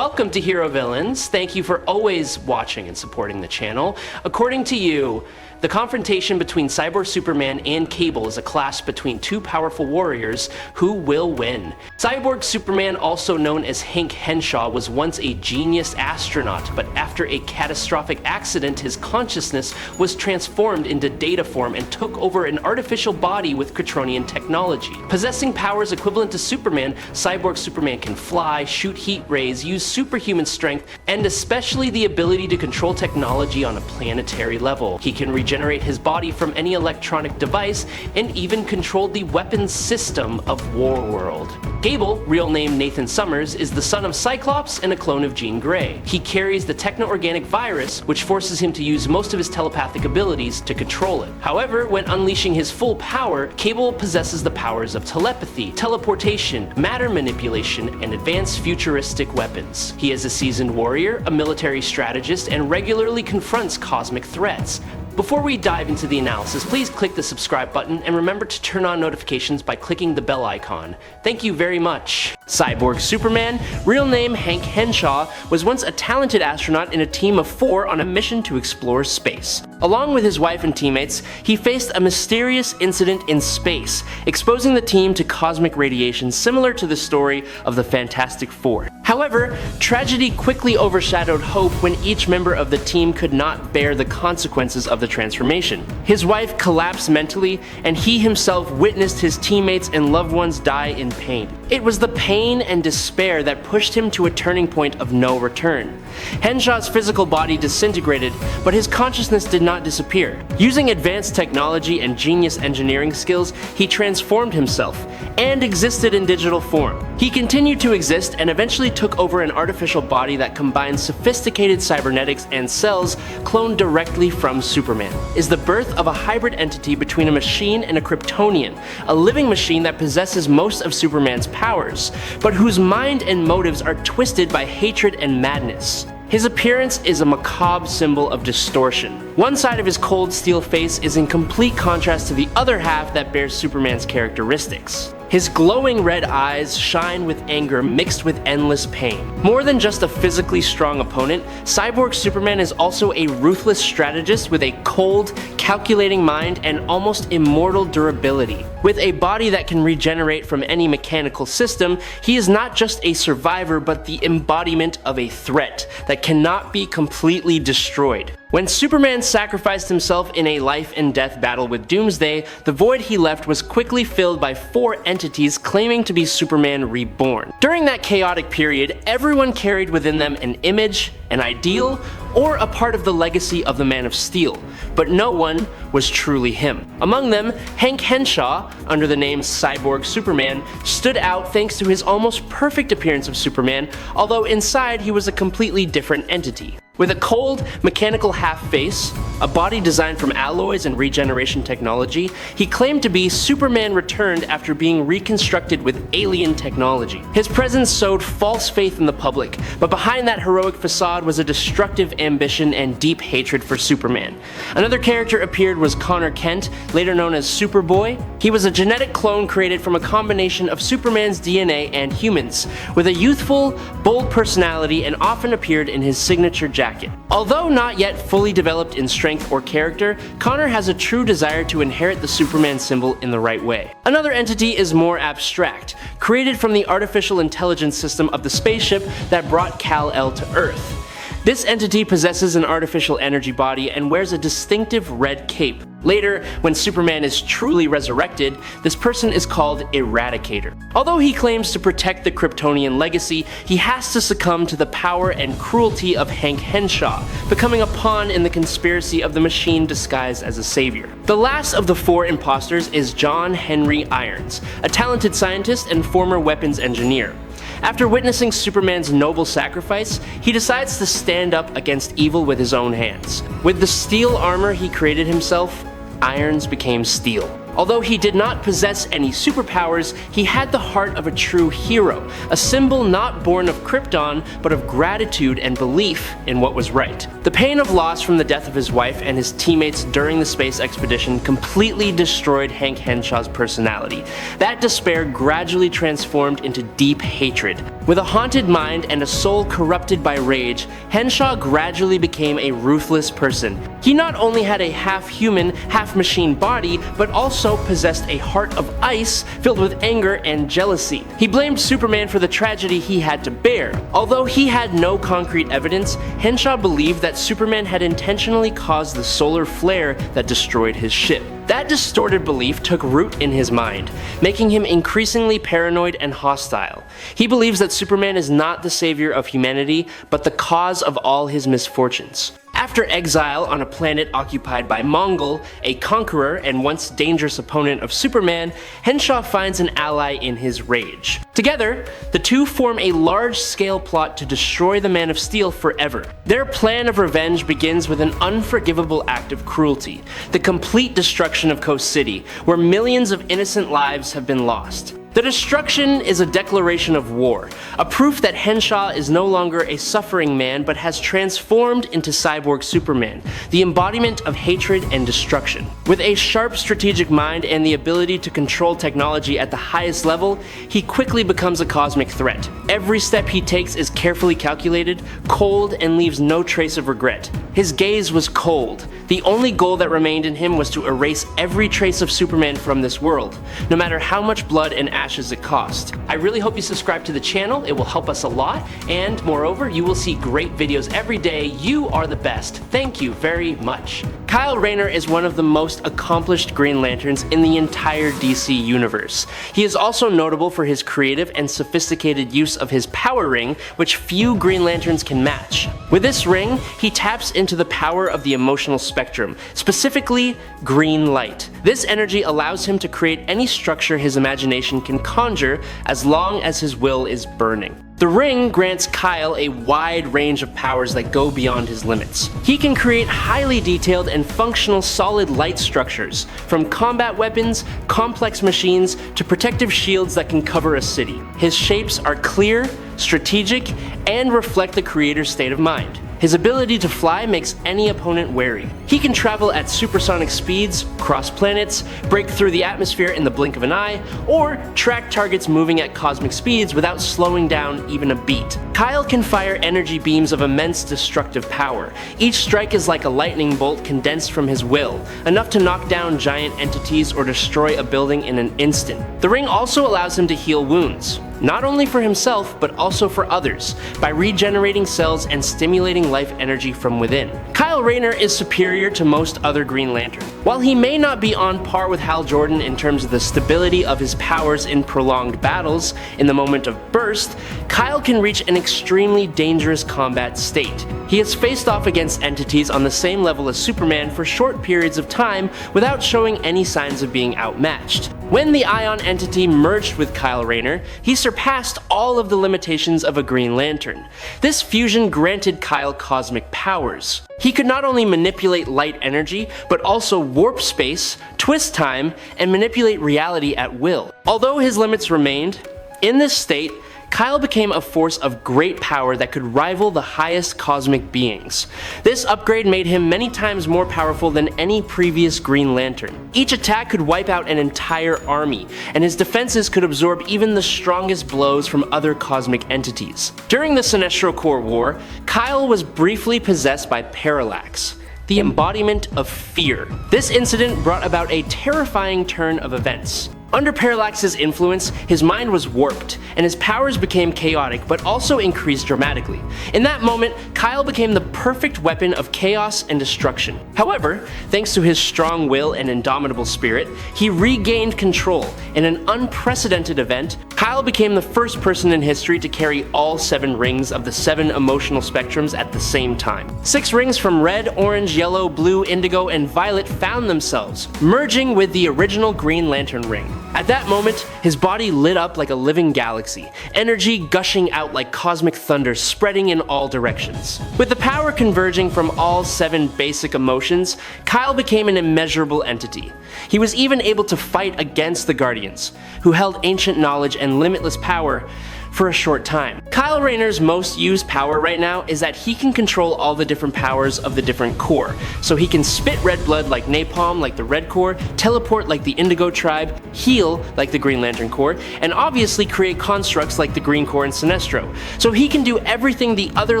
Welcome to Hero Villains. Thank you for always watching and supporting the channel. According to you, the confrontation between Cyborg Superman and Cable is a clash between two powerful warriors. Who will win? Cyborg Superman, also known as Hank Henshaw, was once a genius astronaut, but after a catastrophic accident, his consciousness was transformed into data form and took over an artificial body with Kryptonian technology. Possessing powers equivalent to Superman, Cyborg Superman can fly, shoot heat rays, use superhuman strength, and especially the ability to control technology on a planetary level. He can regenerate his body from any electronic device and even control the weapons system of Warworld. Cable, real name Nathan Summers, is the son of Cyclops and a clone of Jean Grey. He carries the Techno-Organic virus, which forces him to use most of his telepathic abilities to control it. However, when unleashing his full power, Cable possesses the powers of telepathy, teleportation, matter manipulation, and advanced futuristic weapons. He is a seasoned warrior, a military strategist, and regularly confronts cosmic threats. Before we dive into the analysis, please click the subscribe button and remember to turn on notifications by clicking the bell icon. Thank you very much. Cyborg Superman, real name Hank Henshaw, was once a talented astronaut in a team of 4 on a mission to explore space. Along with his wife and teammates, he faced a mysterious incident in space, exposing the team to cosmic radiation similar to the story of the Fantastic Four. However, tragedy quickly overshadowed hope when each member of the team could not bear the consequences of the transformation. His wife collapsed mentally, and he himself witnessed his teammates and loved ones die in pain. It was the pain and despair that pushed him to a turning point of no return. Henshaw's physical body disintegrated, but his consciousness did not disappear. Using advanced technology and genius engineering skills, he transformed himself and existed in digital form. He continued to exist and eventually took over an artificial body that combines sophisticated cybernetics and cells cloned directly from Superman. Is the birth of a hybrid entity between a machine and a Kryptonian, a living machine that possesses most of Superman's powers, but whose mind and motives are twisted by hatred and madness. His appearance is a macabre symbol of distortion. One side of his cold steel face is in complete contrast to the other half that bears Superman's characteristics. His glowing red eyes shine with anger mixed with endless pain. More than just a physically strong opponent, Cyborg Superman is also a ruthless strategist with a cold, calculating mind and almost immortal durability. With a body that can regenerate from any mechanical system, he is not just a survivor but the embodiment of a threat that cannot be completely destroyed. When Superman sacrificed himself in a life and death battle with Doomsday, the void he left was quickly filled by 4 entities claiming to be Superman reborn. During that chaotic period, everyone carried within them an image, an ideal, or a part of the legacy of the Man of Steel, but no one was truly him. Among them, Hank Henshaw, under the name Cyborg Superman, stood out thanks to his almost perfect appearance of Superman, although inside he was a completely different entity. With a cold, mechanical half-face, a body designed from alloys and regeneration technology, he claimed to be Superman returned after being reconstructed with alien technology. His presence sowed false faith in the public, but behind that heroic facade was a destructive ambition and deep hatred for Superman. Another character appeared was Connor Kent, later known as Superboy. He was a genetic clone created from a combination of Superman's DNA and humans, with a youthful, bold personality and often appeared in his signature jacket. Although not yet fully developed in strength or character, Connor has a true desire to inherit the Superman symbol in the right way. Another entity is more abstract, created from the artificial intelligence system of the spaceship that brought Kal-El to Earth. This entity possesses an artificial energy body and wears a distinctive red cape. Later, when Superman is truly resurrected, this person is called Eradicator. Although he claims to protect the Kryptonian legacy, he has to succumb to the power and cruelty of Hank Henshaw, becoming a pawn in the conspiracy of the machine disguised as a savior. The last of the 4 imposters is John Henry Irons, a talented scientist and former weapons engineer. After witnessing Superman's noble sacrifice, he decides to stand up against evil with his own hands. With the steel armor he created himself, Irons became steel. Although he did not possess any superpowers, he had the heart of a true hero, a symbol not born of Krypton, but of gratitude and belief in what was right. The pain of loss from the death of his wife and his teammates during the space expedition completely destroyed Hank Henshaw's personality. That despair gradually transformed into deep hatred. With a haunted mind and a soul corrupted by rage, Henshaw gradually became a ruthless person. He not only had a half-human, half-machine body, but also possessed a heart of ice filled with anger and jealousy. He blamed Superman for the tragedy he had to bear. Although he had no concrete evidence, Henshaw believed that Superman had intentionally caused the solar flare that destroyed his ship. That distorted belief took root in his mind, making him increasingly paranoid and hostile. He believes that Superman is not the savior of humanity, but the cause of all his misfortunes. After exile on a planet occupied by Mongol, a conqueror and once dangerous opponent of Superman, Henshaw finds an ally in his rage. Together, the two form a large-scale plot to destroy the Man of Steel forever. Their plan of revenge begins with an unforgivable act of cruelty, the complete destruction of Coast City, where millions of innocent lives have been lost. The destruction is a declaration of war, a proof that Henshaw is no longer a suffering man but has transformed into Cyborg Superman, the embodiment of hatred and destruction. With a sharp strategic mind and the ability to control technology at the highest level, he quickly becomes a cosmic threat. Every step he takes is carefully calculated, cold, and leaves no trace of regret. His gaze was cold. The only goal that remained in him was to erase every trace of Superman from this world, no matter how much blood and ashes it cost. I really hope you subscribe to the channel, it will help us a lot, and moreover, you will see great videos every day. You are the best. Thank you very much. Kyle Rayner is one of the most accomplished Green Lanterns in the entire DC universe. He is also notable for his creative and sophisticated use of his power ring, which few Green Lanterns can match. With this ring, he taps into the power of the emotional spectrum, specifically green light. This energy allows him to create any structure his imagination can conjure as long as his will is burning. The ring grants Kyle a wide range of powers that go beyond his limits. He can create highly detailed and functional solid light structures, from combat weapons, complex machines, to protective shields that can cover a city. His shapes are clear, strategic, and reflect the creator's state of mind. His ability to fly makes any opponent wary. He can travel at supersonic speeds, cross planets, break through the atmosphere in the blink of an eye, or track targets moving at cosmic speeds without slowing down even a beat. Kyle can fire energy beams of immense destructive power. Each strike is like a lightning bolt condensed from his will, enough to knock down giant entities or destroy a building in an instant. The ring also allows him to heal wounds, not only for himself, but also for others, by regenerating cells and stimulating life energy from within. Kyle Rayner is superior to most other Green Lanterns. While he may not be on par with Hal Jordan in terms of the stability of his powers in prolonged battles in the moment of burst, Kyle can reach an extremely dangerous combat state. He has faced off against entities on the same level as Superman for short periods of time without showing any signs of being outmatched. When the Ion entity merged with Kyle Rayner, he surpassed all of the limitations of a Green Lantern. This fusion granted Kyle cosmic powers. He could not only manipulate light energy, but also warp space, twist time, and manipulate reality at will. Although his limits remained, in this state, Kyle became a force of great power that could rival the highest cosmic beings. This upgrade made him many times more powerful than any previous Green Lantern. Each attack could wipe out an entire army, and his defenses could absorb even the strongest blows from other cosmic entities. During the Sinestro Corps War, Kyle was briefly possessed by Parallax, the embodiment of fear. This incident brought about a terrifying turn of events. Under Parallax's influence, his mind was warped, and his powers became chaotic but also increased dramatically. In that moment, Kyle became the perfect weapon of chaos and destruction. However, thanks to his strong will and indomitable spirit, he regained control. In an unprecedented event, Kyle became the first person in history to carry all 7 rings of the 7 emotional spectrums at the same time. 6 rings from red, orange, yellow, blue, indigo, and violet found themselves merging with the original Green Lantern ring. At that moment, his body lit up like a living galaxy, energy gushing out like cosmic thunder spreading in all directions. With the power converging from all 7 basic emotions, Kyle became an immeasurable entity. He was even able to fight against the Guardians, who held ancient knowledge and limitless power for a short time. Kyle Rayner's most used power right now is that he can control all the different powers of the different Corps. So he can spit red blood like Napalm like the Red Corps, teleport like the Indigo Tribe, heal like the Green Lantern Corps, and obviously create constructs like the Green Corps and Sinestro. So he can do everything the other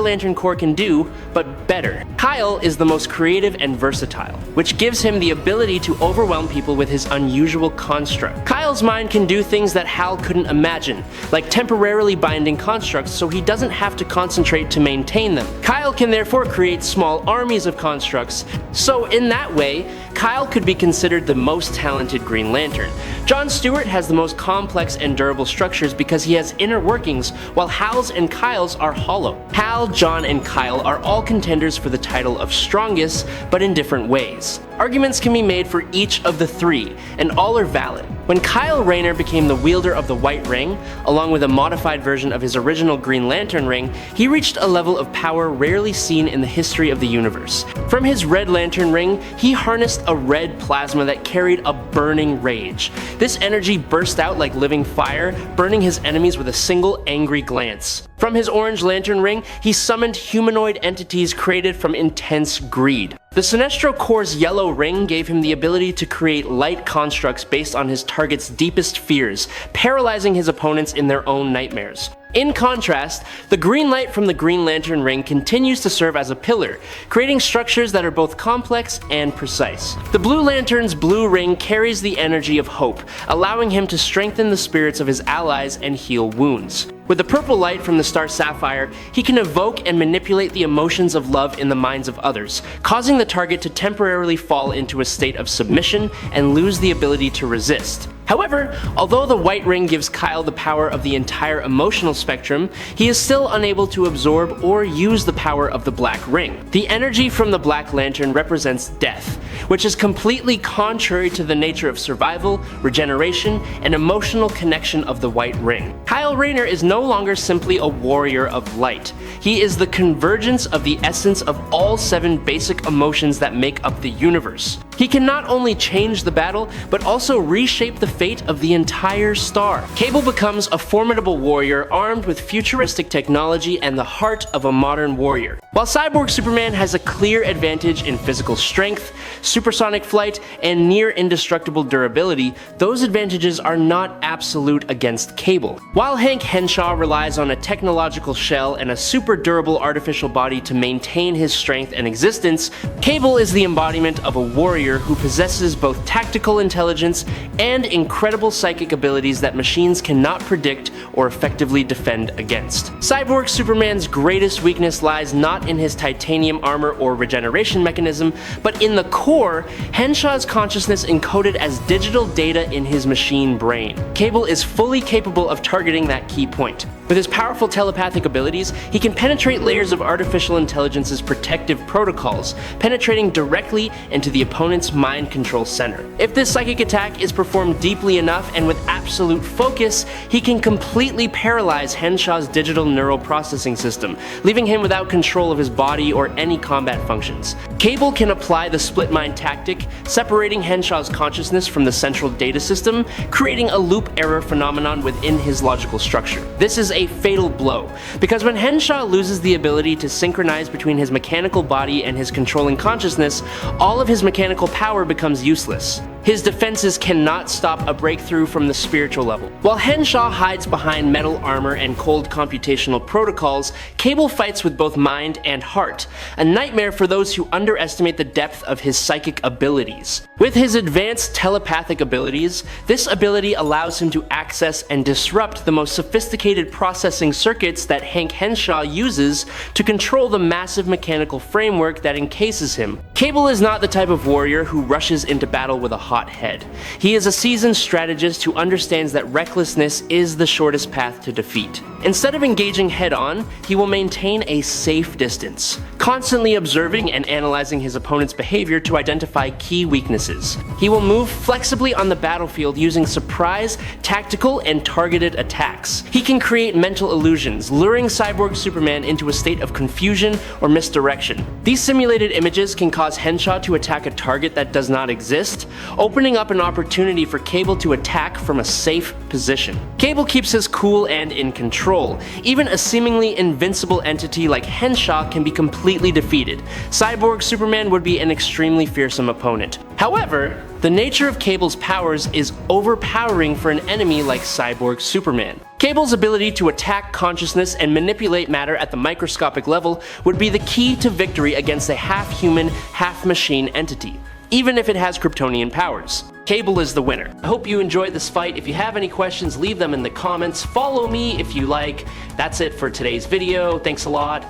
Lantern Corps can do, but better. Kyle is the most creative and versatile, which gives him the ability to overwhelm people with his unusual construct. Kyle's mind can do things that Hal couldn't imagine, like temporarily binding constructs so he doesn't have to concentrate to maintain them. Kyle can therefore create small armies of constructs, so in that way, Kyle could be considered the most talented Green Lantern. John Stewart has the most complex and durable structures because he has inner workings, while Hal's and Kyle's are hollow. Hal, John, and Kyle are all contenders for the title of strongest, but in different ways. Arguments can be made for each of the 3, and all are valid. When Kyle Rayner became the wielder of the White Ring, along with a modified version of his original Green Lantern ring, he reached a level of power rarely seen in the history of the universe. From his Red Lantern ring, he harnessed a red plasma that carried a burning rage. This energy burst out like living fire, burning his enemies with a single angry glance. From his Orange Lantern ring, he summoned humanoid entities created from intense greed. The Sinestro Corps' yellow ring gave him the ability to create light constructs based on his target's deepest fears, paralyzing his opponents in their own nightmares. In contrast, the green light from the Green Lantern ring continues to serve as a pillar, creating structures that are both complex and precise. The Blue Lantern's blue ring carries the energy of hope, allowing him to strengthen the spirits of his allies and heal wounds. With the purple light from the Star Sapphire, he can evoke and manipulate the emotions of love in the minds of others, causing the target to temporarily fall into a state of submission and lose the ability to resist. However, although the White Ring gives Kyle the power of the entire emotional spectrum, he is still unable to absorb or use the power of the Black Ring. The energy from the Black Lantern represents death, which is completely contrary to the nature of survival, regeneration, and emotional connection of the White Ring. Kyle Rayner is no longer simply a warrior of light. He is the convergence of the essence of all 7 basic emotions that make up the universe. He can not only change the battle, but also reshape the fate of the entire star. Cable becomes a formidable warrior armed with futuristic technology and the heart of a modern warrior. While Cyborg Superman has a clear advantage in physical strength, supersonic flight, and near indestructible durability, those advantages are not absolute against Cable. While Hank Henshaw relies on a technological shell and a super durable artificial body to maintain his strength and existence, Cable is the embodiment of a warrior who possesses both tactical intelligence and incredible psychic abilities that machines cannot predict or effectively defend against. Cyborg Superman's greatest weakness lies not in his titanium armor or regeneration mechanism, but in the core, Henshaw's consciousness encoded as digital data in his machine brain. Cable is fully capable of targeting that key point. With his powerful telepathic abilities, he can penetrate layers of artificial intelligence's protective protocols, penetrating directly into the opponent's mind control center. If this psychic attack is performed deeply enough and with absolute focus, he can completely paralyze Henshaw's digital neural processing system, leaving him without control of his body or any combat functions. Cable can apply the split mind tactic, separating Henshaw's consciousness from the central data system, creating a loop error phenomenon within his logical structure. This is a fatal blow, because when Henshaw loses the ability to synchronize between his mechanical body and his controlling consciousness, all of his mechanical power becomes useless. His defenses cannot stop a breakthrough from the spiritual level. While Henshaw hides behind metal armor and cold computational protocols, Cable fights with both mind and heart, a nightmare for those who underestimate the depth of his psychic abilities. With his advanced telepathic abilities, this ability allows him to access and disrupt the most sophisticated processing circuits that Hank Henshaw uses to control the massive mechanical framework that encases him. Cable is not the type of warrior who rushes into battle with a hothead. He is a seasoned strategist who understands that recklessness is the shortest path to defeat. Instead of engaging head-on, he will maintain a safe distance, constantly observing and analyzing his opponent's behavior to identify key weaknesses. He will move flexibly on the battlefield using surprise, tactical, and targeted attacks. He can create mental illusions, luring Cyborg Superman into a state of confusion or misdirection. These simulated images can cause Henshaw to attack a target that does not exist, opening up an opportunity for Cable to attack from a safe position. Cable keeps his cool and in control. Even a seemingly invincible entity like Henshaw can be completely defeated. Cyborg Superman would be an extremely fearsome opponent. However, the nature of Cable's powers is overpowering for an enemy like Cyborg Superman. Cable's ability to attack consciousness and manipulate matter at the microscopic level would be the key to victory against a half-human, half-machine entity, even if it has Kryptonian powers. Cable is the winner. I hope you enjoyed this fight. If you have any questions, leave them in the comments. Follow me if you like. That's it for today's video. Thanks a lot.